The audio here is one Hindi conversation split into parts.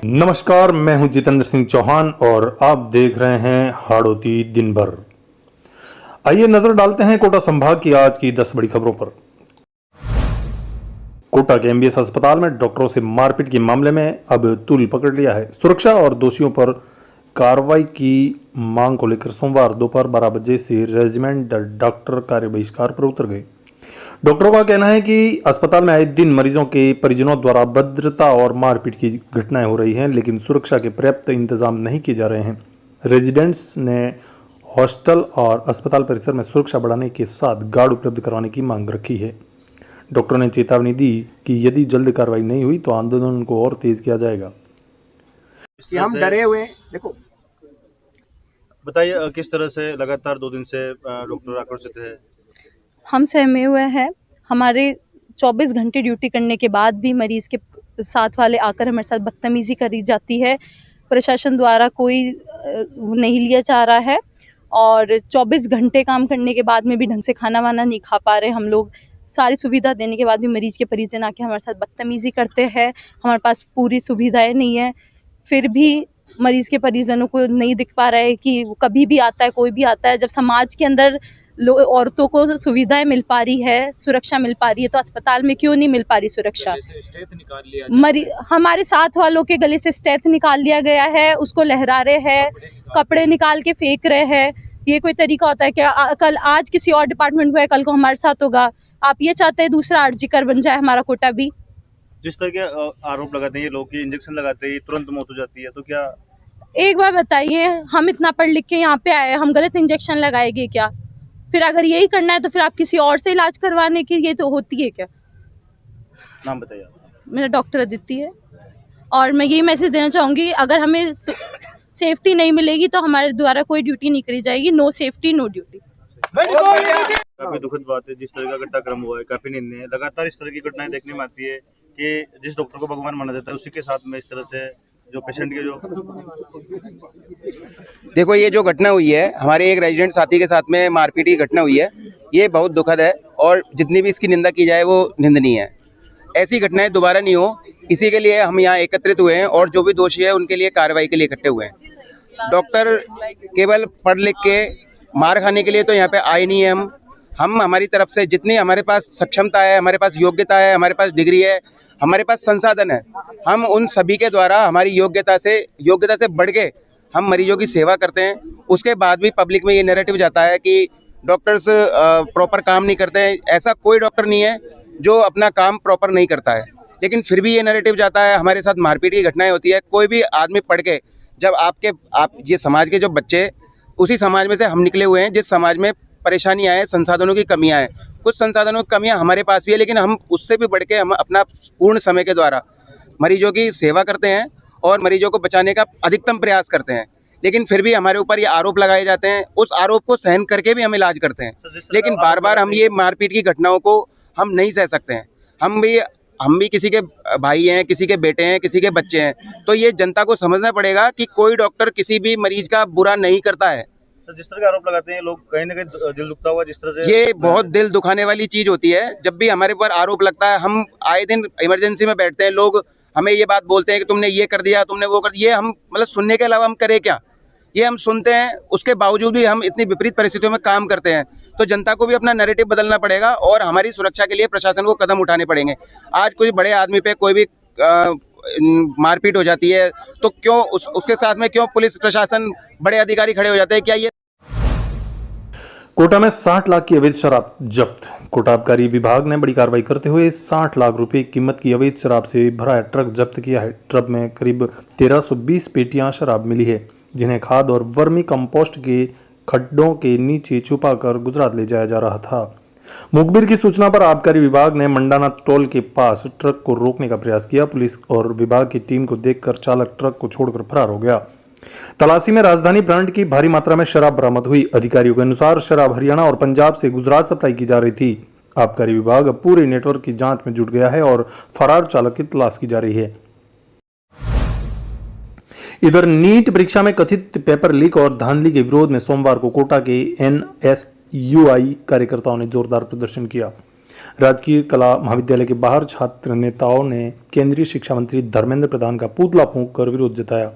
नमस्कार, मैं हूं जितेंद्र सिंह चौहान और आप देख रहे हैं हाड़ौती दिन भर। आइए नजर डालते हैं कोटा संभाग की आज की 10 बड़ी खबरों पर। कोटा के एमबीएस अस्पताल में डॉक्टरों से मारपीट के मामले में अब तूल पकड़ लिया है। सुरक्षा और दोषियों पर कार्रवाई की मांग को लेकर सोमवार दोपहर 12 बजे से रेजिमेंट डॉक्टर कार्य बहिष्कार पर उतर गए। डॉक्टरों का कहना है कि अस्पताल में आए दिन मरीजों के परिजनों द्वारा भद्रता और मारपीट की घटनाएं हो रही हैं, लेकिन सुरक्षा के पर्याप्त इंतजाम नहीं किए जा रहे हैं। रेजिडेंट्स ने हॉस्टल और अस्पताल परिसर में सुरक्षा बढ़ाने के साथ गार्ड उपलब्ध करवाने की मांग रखी है। डॉक्टरों ने चेतावनी दी कि यदि जल्द कार्रवाई नहीं हुई तो आंदोलन को और तेज किया जाएगा। हम डरे हुए हैं। देखो, बताइए किस तरह से लगातार 2 दिन से डॉक्टर आक्रोशित है? हम सहमे हुए हैं। हमारे 24 घंटे ड्यूटी करने के बाद भी मरीज़ के साथ वाले आकर हमारे साथ बदतमीज़ी करी जाती है। प्रशासन द्वारा कोई नहीं लिया जा रहा है और 24 घंटे काम करने के बाद में भी ढंग से खाना वाना नहीं खा पा रहे हम लोग। सारी सुविधा देने के बाद भी मरीज़ के परिजन आके हमारे साथ बदतमीज़ी करते हैं। हमारे पास पूरी सुविधाएं नहीं है, फिर भी मरीज़ के परिजनों को नहीं दिख पा रहा है कि कभी भी आता है, कोई भी आता है। जब समाज के अंदर औरतों को सुविधाएं मिल पा रही है, सुरक्षा मिल पा रही है, तो अस्पताल में क्यों नहीं मिल पा रही सुरक्षा? हमारे साथ वालों के गले से स्टेथ निकाल लिया गया है, उसको लहरा रहे हैं, कपड़े निकाल के फेंक रहे हैं। ये कोई तरीका होता है क्या? कल आज किसी और डिपार्टमेंट में है, कल को हमारे साथ होगा। आप ये चाहते हैं दूसरा आरजीकर बन जाए हमारा कोटा भी? जिस तरह के आरोप लगाते हैं ये लोग कि इंजेक्शन लगाते ही तुरंत मौत हो जाती है, तो क्या? एक बार बताइए, हम इतना पढ़ लिख के यहाँ पे आए, हम गलत इंजेक्शन लगाएंगे क्या? फिर अगर यही करना है तो फिर आप किसी और से इलाज करवाने की ये तो होती है क्या? नाम बताइए। मेरा डॉक्टर अदिति है और मैं यही मैसेज देना चाहूँगी, अगर हमें सेफ्टी नहीं मिलेगी तो हमारे द्वारा कोई ड्यूटी नहीं करी जाएगी। No safety no duty. काफी दुखद बात है जिस तरह का घटनाक्रम हुआ है, काफी निंदनीय है। लगातार इस तरह की घटनाएं देखने में आती है कि जिस डॉक्टर को भगवान माना जाता है उसी के साथ में इस तरह से जो पेशेंट के जो देखो, ये जो घटना हुई है हमारे एक रेजिडेंट साथी के साथ में मारपीट की घटना हुई है, ये बहुत दुखद है और जितनी भी इसकी निंदा की जाए वो निंदनीय है। ऐसी घटनाएं दोबारा नहीं हो, इसी के लिए हम यहाँ एकत्रित हुए हैं और जो भी दोषी है उनके लिए कार्रवाई के लिए इकट्ठे हुए हैं। डॉक्टर केवल पढ़ लिख के मार खाने के लिए तो यहाँ पे आए नहीं है। हम हमारी तरफ से जितनी हमारे पास सक्षमता है, हमारे पास योग्यता है, हमारे पास डिग्री है, हमारे पास संसाधन है, हम उन सभी के द्वारा हमारी योग्यता से बढ़ के हम मरीजों की सेवा करते हैं। उसके बाद भी पब्लिक में ये नैरेटिव जाता है कि डॉक्टर्स प्रॉपर काम नहीं करते हैं। ऐसा कोई डॉक्टर नहीं है जो अपना काम प्रॉपर नहीं करता है, लेकिन फिर भी ये नैरेटिव जाता है। हमारे साथ मारपीट की घटनाएं होती है। कोई भी आदमी पढ़ के जब आप ये समाज के जो बच्चे, उसी समाज में से हम निकले हुए हैं जिस समाज में परेशानियाँ हैं, संसाधनों की कमियाँ हैं। कुछ संसाधनों की कमियाँ हमारे पास भी है, लेकिन हम उससे भी बढ़ के हम अपना पूर्ण समय के द्वारा मरीजों की सेवा करते हैं और मरीजों को बचाने का अधिकतम प्रयास करते हैं। लेकिन फिर भी हमारे ऊपर ये आरोप लगाए जाते हैं, उस आरोप को सहन करके भी हम इलाज करते हैं। लेकिन बार बार हम ये मारपीट की घटनाओं को हम नहीं सह सकते हैं। हम भी किसी के भाई हैं, किसी के बेटे हैं, किसी के बच्चे हैं, तो ये जनता को समझना पड़ेगा कि कोई डॉक्टर किसी भी मरीज का बुरा नहीं करता है। जिस तरह के आरोप लगाते हैं लोग, कहीं ना कहीं दिल दुखता हुआ जिस तरह से, ये बहुत दिल दुखाने वाली चीज़ होती है। जब भी हमारे ऊपर आरोप लगता है, हम आए दिन इमरजेंसी में बैठते हैं, लोग हमें ये बात बोलते हैं कि तुमने ये कर दिया, तुमने वो कर दिया। ये हम मतलब सुनने के अलावा हम करें क्या? ये हम सुनते हैं, उसके बावजूद भी हम इतनी विपरीत परिस्थितियों में काम करते हैं। तो जनता को भी अपना नैरेटिव बदलना पड़ेगा और हमारी सुरक्षा के लिए प्रशासन को कदम उठाने पड़ेंगे। आज कोई बड़े आदमी पे कोई भी मारपीट हो जाती है तो क्यों उसके साथ में क्यों पुलिस प्रशासन बड़े अधिकारी खड़े हो जाते हैं? क्या ये कोटा में 60 लाख की अवैध शराब जब्त। कोटा आबकारी विभाग ने बड़ी कार्रवाई करते हुए 60 लाख रुपए कीमत की अवैध शराब से भरा ट्रक जब्त किया है। ट्रक में करीब 1320 पेटियां शराब मिली है, जिन्हें खाद और वर्मी कंपोस्ट के खड्डों के नीचे छुपाकर गुजरात ले जाया जा रहा था। मुखबिर की सूचना पर आबकारी विभाग ने मंडाना टोल के पास ट्रक को रोकने का प्रयास किया। पुलिस और विभाग की टीम को देखकर चालक ट्रक को छोड़कर फरार हो गया। तलाशी में राजधानी ब्रांड की भारी मात्रा में शराब बरामद हुई। अधिकारियों के अनुसार शराब हरियाणा और पंजाब से गुजरात सप्लाई की जा रही थी। आबकारी विभाग अब पूरे नेटवर्क की जांच में जुट गया है और फरार चालक की तलाश की जा रही है। इधर नीट परीक्षा में कथित पेपर लीक और धांधली के विरोध में सोमवार को कोटा के एनएसयूआई कार्यकर्ताओं ने जोरदार प्रदर्शन किया। राजकीय कला महाविद्यालय के बाहर छात्र नेताओं ने केंद्रीय शिक्षा मंत्री धर्मेंद्र प्रधान का पुतला फूंक कर विरोध जताया।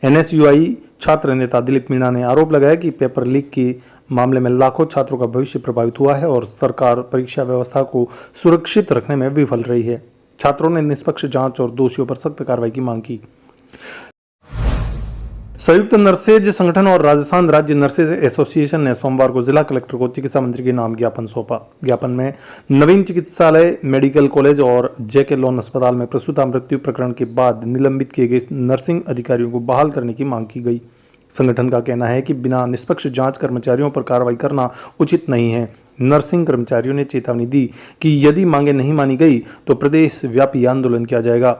एनएसयूआई छात्र नेता दिलीप मीणा ने आरोप लगाया कि पेपर लीक के मामले में लाखों छात्रों का भविष्य प्रभावित हुआ है और सरकार परीक्षा व्यवस्था को सुरक्षित रखने में विफल रही है। छात्रों ने निष्पक्ष जांच और दोषियों पर सख्त कार्रवाई की मांग की। संयुक्त नर्सेज संगठन और राजस्थान राज्य नर्सेज एसोसिएशन ने सोमवार को जिला कलेक्टर को चिकित्सा मंत्री के नाम ज्ञापन सौंपा। ज्ञापन में नवीन चिकित्सालय, मेडिकल कॉलेज और जेके लोन अस्पताल में प्रसूता मृत्यु प्रकरण के बाद निलंबित किए गए नर्सिंग अधिकारियों को बहाल करने की मांग की गई। संगठन का कहना है कि बिना निष्पक्ष जांच कर्मचारियों पर कार्रवाई करना उचित नहीं है। नर्सिंग कर्मचारियों ने चेतावनी दी कि यदि मांगे नहीं मानी गई तो प्रदेश व्यापी आंदोलन किया जाएगा।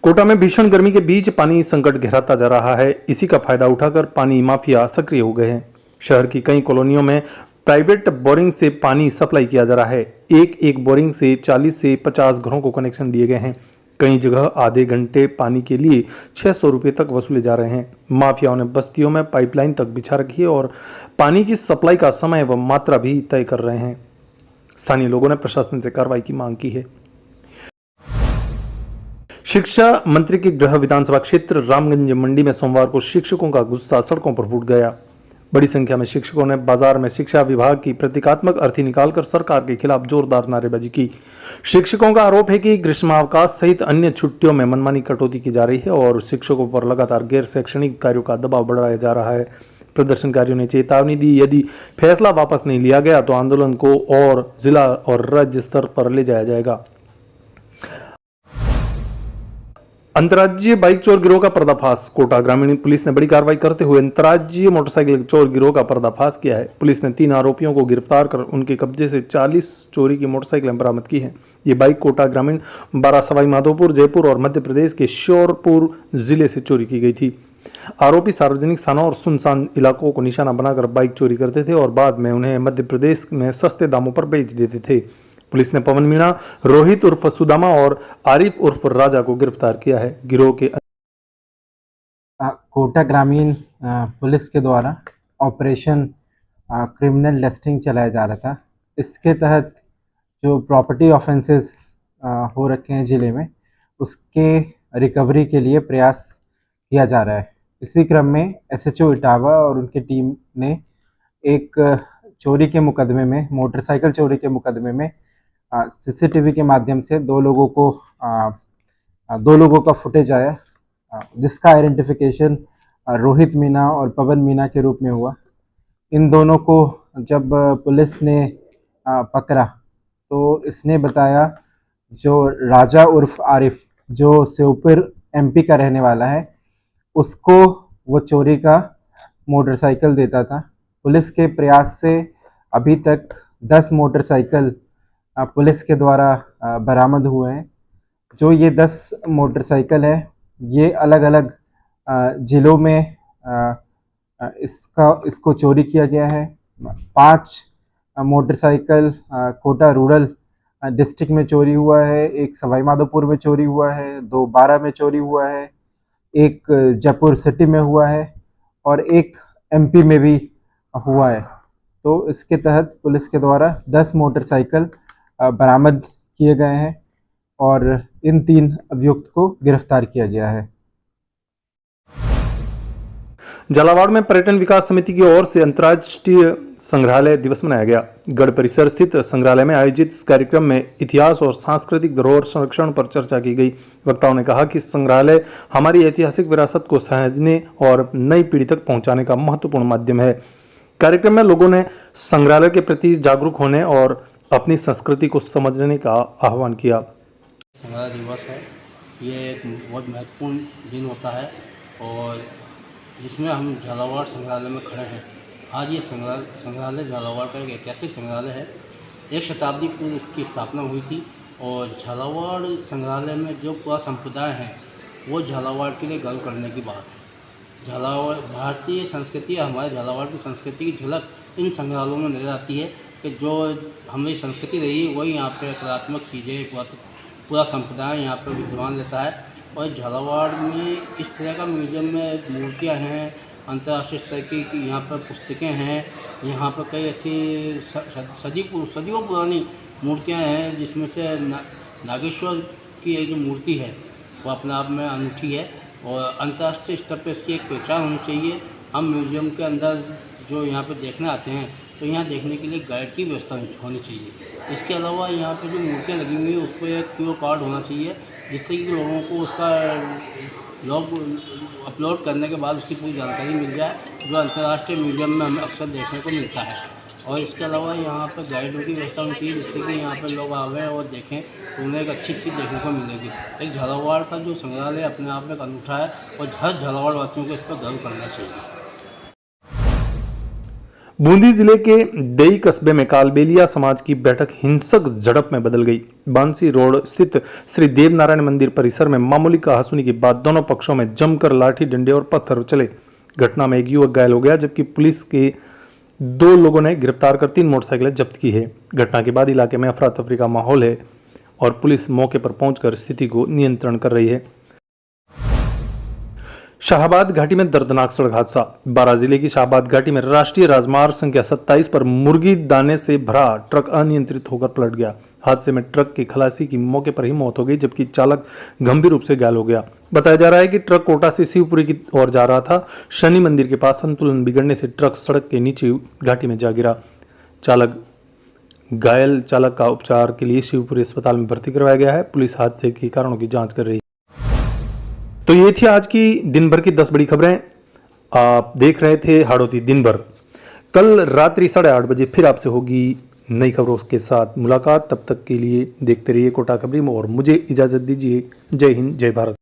कोटा में भीषण गर्मी के बीच पानी संकट गहराता जा रहा है। इसी का फायदा उठाकर पानी माफिया सक्रिय हो गए हैं। शहर की कई कॉलोनियों में प्राइवेट बोरिंग से पानी सप्लाई किया जा रहा है। एक बोरिंग से 40 से 50 घरों को कनेक्शन दिए गए हैं। कई जगह आधे घंटे पानी के लिए 600 रुपये तक वसूले जा रहे हैं। माफियाओं ने बस्तियों में पाइपलाइन तक बिछा रखी है और पानी की सप्लाई का समय व मात्रा भी तय कर रहे हैं। स्थानीय लोगों ने प्रशासन से कार्रवाई की मांग की है। शिक्षा मंत्री के गृह विधानसभा क्षेत्र रामगंज मंडी में सोमवार को शिक्षकों का गुस्सा सड़कों पर फूट गया। बड़ी संख्या में शिक्षकों ने बाजार में शिक्षा विभाग की प्रतीकात्मक अर्थी निकालकर सरकार के खिलाफ जोरदार नारेबाजी की। शिक्षकों का आरोप है कि ग्रीष्मावकाश सहित अन्य छुट्टियों में मनमानी कटौती की जा रही है और शिक्षकों पर लगातार गैर शैक्षणिक कार्यों का दबाव बढ़ाया जा रहा है। प्रदर्शनकारियों ने चेतावनी दी, यदि फैसला वापस नहीं लिया गया तो आंदोलन को और जिला और राज्य स्तर पर ले जाया जाएगा। अंतर्राज्यीय बाइक चोर गिरोह का पर्दाफाश। कोटा ग्रामीण पुलिस ने बड़ी कार्रवाई करते हुए अंतर्राज्यीय मोटरसाइकिल चोर गिरोह का पर्दाफाश किया है। पुलिस ने 3 आरोपियों को गिरफ्तार कर उनके कब्जे से 40 चोरी की मोटरसाइकिलें बरामद की हैं। ये बाइक कोटा ग्रामीण, बारा सवाई माधोपुर, जयपुर और मध्य प्रदेश के श्योरपुर जिले से चोरी की गई थी। आरोपी सार्वजनिक स्थानों और सुनसान इलाकों को निशाना बनाकर बाइक चोरी करते थे और बाद में उन्हें मध्य प्रदेश में सस्ते दामों पर बेच देते थे। पुलिस ने पवन मीणा, रोहित उर्फ सुदामा और आरिफ उर्फ राजा को गिरफ्तार किया है। गिरोह के कोटा ग्रामीण पुलिस के द्वारा ऑपरेशन क्रिमिनल लिस्टिंग चलाया जा रहा था। इसके तहत जो प्रॉपर्टी ऑफेंसेस हो रखे हैं ज़िले में, उसके रिकवरी के लिए प्रयास किया जा रहा है। इसी क्रम में एसएचओ इटावा और उनकी टीम ने एक चोरी के मुकदमे में, मोटरसाइकिल चोरी के मुकदमे में सीसीटीवी के माध्यम से दो लोगों का फुटेज आया, जिसका आइडेंटिफिकेशन रोहित मीणा और पवन मीणा के रूप में हुआ। इन दोनों को जब पुलिस ने पकड़ा तो इसने बताया, जो राजा उर्फ आरिफ, जो श्योपुर एमपी का रहने वाला है, उसको वो चोरी का मोटरसाइकिल देता था। पुलिस के प्रयास से अभी तक 10 मोटरसाइकिल पुलिस के द्वारा बरामद हुए हैं। जो ये 10 मोटरसाइकिल है, ये अलग अलग ज़िलों में इसको चोरी किया गया है। 5 मोटरसाइकिल कोटा रूरल डिस्ट्रिक्ट में चोरी हुआ है, एक सवाई माधोपुर में चोरी हुआ है, 2 बारा में चोरी हुआ है, एक जयपुर सिटी में हुआ है और एक एमपी में भी हुआ है। तो इसके तहत पुलिस के द्वारा 10 मोटरसाइकिल बरामद किए गए हैं और इन 3 अभियुक्त को गिरफ्तार किया गया है। झालावाड़ में पर्यटन विकास समिति की ओर से अंतर्राष्ट्रीय संग्रहालय दिवस मनाया गया। गढ़ परिसर स्थित संग्रहालय में आयोजित इस कार्यक्रम में इतिहास और सांस्कृतिक धरोहर संरक्षण पर चर्चा की गई। वक्ताओं ने कहा कि संग्रहालय हमारी ऐतिहासिक विरासत को सहेजने और नई पीढ़ी तक पहुंचाने का महत्वपूर्ण माध्यम है। कार्यक्रम में लोगों ने संग्रहालय के प्रति जागरूक होने और अपनी संस्कृति को समझने का आह्वान किया। संग्रहालय दिवस है, ये एक बहुत महत्वपूर्ण दिन होता है और जिसमें हम झालावाड़ संग्रहालय में खड़े हैं। आज ये संग्रहालय झालावाड़ का एक ऐतिहासिक संग्रहालय है। 1 शताब्दी पूर्व इसकी स्थापना हुई थी और झालावाड़ संग्रहालय में जो पूरा संप्रदाय है वो झालावाड़ के लिए गर्व करने की बात है। झालावाड़ भारतीय संस्कृति, हमारे झालावाड़ की संस्कृति की झलक इन संग्रहालयों में नजर आती है कि जो हमारी संस्कृति रही है वही यहाँ पे कलात्मक चीज़ें, पूरा संप्रदाय यहाँ पर विद्यमान रहता है। और झालावाड़ में इस तरह का म्यूज़ियम में मूर्तियाँ हैं अंतर्राष्ट्रीय स्तर की कि यहाँ पर पुस्तकें हैं, यहाँ पर कई ऐसी सदियों पुरानी मूर्तियाँ हैं, जिसमें से नागेश्वर की एक जो मूर्ति है वो अपने आप में अनूठी है और अंतर्राष्ट्रीय स्तर पर इसकी एक पहचान होनी चाहिए। हम म्यूज़ियम के अंदर जो यहाँ पे देखने आते हैं तो यहाँ देखने के लिए गाइड की व्यवस्था होनी चाहिए। इसके अलावा यहाँ पे जो मूर्तियाँ लगी हुई है उस पर एक QR कार्ड होना चाहिए, जिससे कि लोगों को उसका लॉग अपलोड करने के बाद उसकी पूरी जानकारी मिल जाए, जो अंतर्राष्ट्रीय म्यूज़ियम में हमें अक्सर देखने को मिलता है। और इसके अलावा यहाँ पर गाइडों की व्यवस्था होनी चाहिए, जिससे कि यहाँ पर लोग आवें और देखें तो उन्हें एक अच्छी चीज़ देखने को मिलेगी। एक झालावाड़ का जो संग्रहालय अपने आप में एक अनूठा है और हर झालावाड़ वासियों को इस पर गर्व करना चाहिए। बूंदी जिले के देई कस्बे में कालबेलिया समाज की बैठक हिंसक झड़प में बदल गई। बांसी रोड स्थित श्री देवनारायण मंदिर परिसर में मामूली कहासुनी के बाद दोनों पक्षों में जमकर लाठी डंडे और पत्थर चले। घटना में एक युवक घायल हो गया, जबकि पुलिस के 2 लोगों ने गिरफ्तार कर 3 मोटरसाइकिलें जब्त की है। घटना के बाद इलाके में अफरा तफरी का माहौल है और पुलिस मौके पर पहुंचकर स्थिति को नियंत्रण कर रही है। शाहबाद घाटी में दर्दनाक सड़क हादसा। बारां जिले की शाहबाद घाटी में राष्ट्रीय राजमार्ग संख्या 27 पर मुर्गी दाने से भरा ट्रक अनियंत्रित होकर पलट गया। हादसे में ट्रक के खलासी की मौके पर ही मौत हो गई, जबकि चालक गंभीर रूप से घायल हो गया। बताया जा रहा है कि ट्रक कोटा से शिवपुरी की ओर जा रहा था। शनि मंदिर के पास संतुलन बिगड़ने से ट्रक सड़क के नीचे घाटी में जा गिरा। घायल चालक का उपचार के लिए शिवपुरी अस्पताल में भर्ती करवाया गया है। पुलिस हादसे के कारणों की जांच कर रही है। तो ये थी आज की दिन भर की 10 बड़ी खबरें। आप देख रहे थे हाड़ौती दिन भर। कल रात्रि 8:30 बजे फिर आपसे होगी नई खबरों के साथ मुलाकात। तब तक के लिए देखते रहिए कोटा खबरी और मुझे इजाजत दीजिए। जय हिंद, जय भारत।